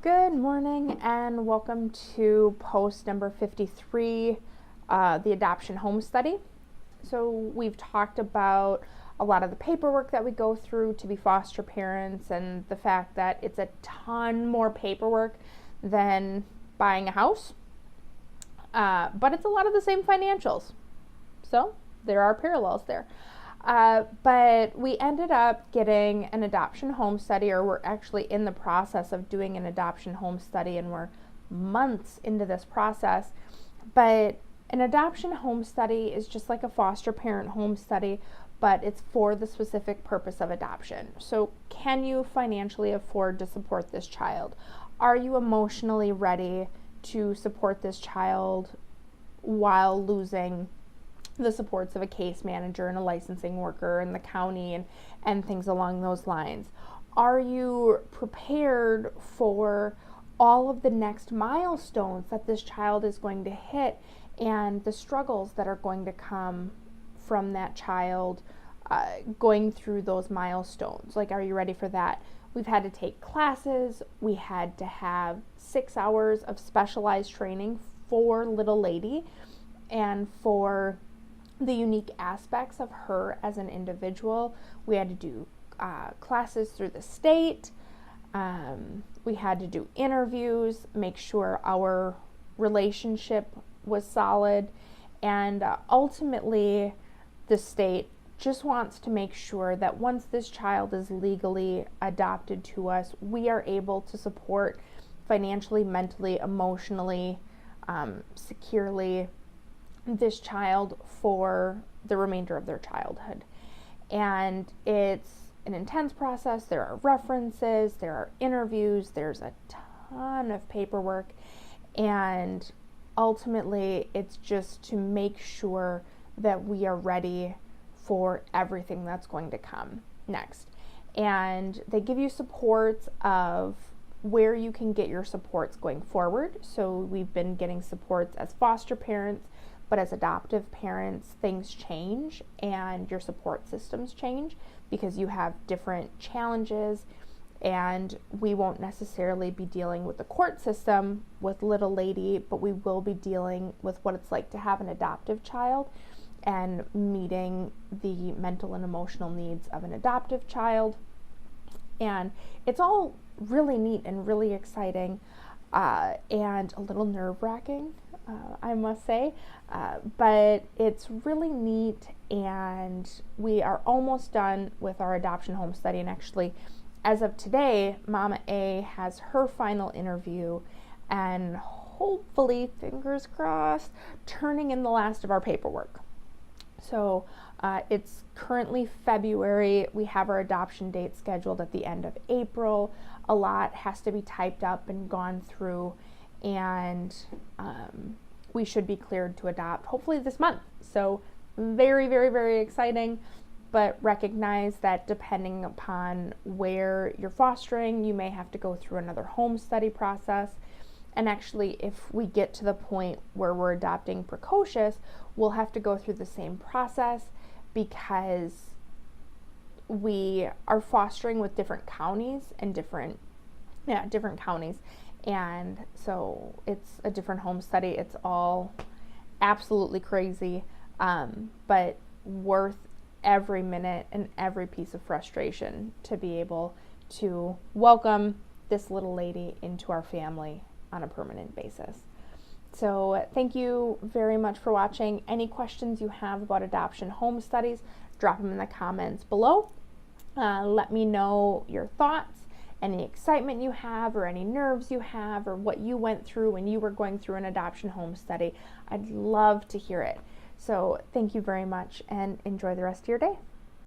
Good morning and welcome to post number 53, the adoption home study. So we've talked about a lot of the paperwork that we go through to be foster parents and the fact that it's a ton more paperwork than buying a house, but it's a lot of the same financials. So there are parallels there. But we ended up getting an adoption home study, or we're actually in the process of doing an adoption home study, and we're months into this process. But an adoption home study is just like a foster parent home study, but it's for the specific purpose of adoption. So can you financially afford to support this child? Are you emotionally ready to support this child while losing the supports of a case manager and a licensing worker in the county and things along those lines? Are you prepared for all of the next milestones that this child is going to hit and the struggles that are going to come from that child going through those milestones? Like, are you ready for that? We've had to take classes. We had to have 6 hours of specialized training for little lady and for the unique aspects of her as an individual. We had to do classes through the state. We had to do interviews, make sure our relationship was solid, and ultimately the state just wants to make sure that once this child is legally adopted to us, we are able to support financially, mentally, emotionally, securely this child for the remainder of their childhood. And it's an intense process. There are references, there are interviews, there's a ton of paperwork, and ultimately it's just to make sure that we are ready for everything that's going to come next. And they give you supports of where you can get your supports going forward. So we've been getting supports as foster parents, but as adoptive parents, things change and your support systems change because you have different challenges, and we won't necessarily be dealing with the court system with little lady, but we will be dealing with what it's like to have an adoptive child and meeting the mental and emotional needs of an adoptive child. And it's all really neat and really exciting and a little nerve-wracking, I must say, but it's really neat, and we are almost done with our adoption home study. And actually, as of today, Mama A has her final interview and hopefully, fingers crossed, turning in the last of our paperwork. So it's currently February. We have our adoption date scheduled at the end of April. A lot has to be typed up and gone through, and we should be cleared to adopt hopefully this month. So very, very, very exciting, but recognize that depending upon where you're fostering, you may have to go through another home study process. And actually, if we get to the point where we're adopting precocious, we'll have to go through the same process because we are fostering with different counties and different counties. And so it's a different home study. It's all absolutely crazy, but worth every minute and every piece of frustration to be able to welcome this little lady into our family on a permanent basis. So thank you very much for watching. Any questions you have about adoption home studies, drop them in the comments below. Let me know your thoughts, any excitement you have, or any nerves you have, or what you went through when you were going through an adoption home study. I'd love to hear it. So thank you very much and enjoy the rest of your day.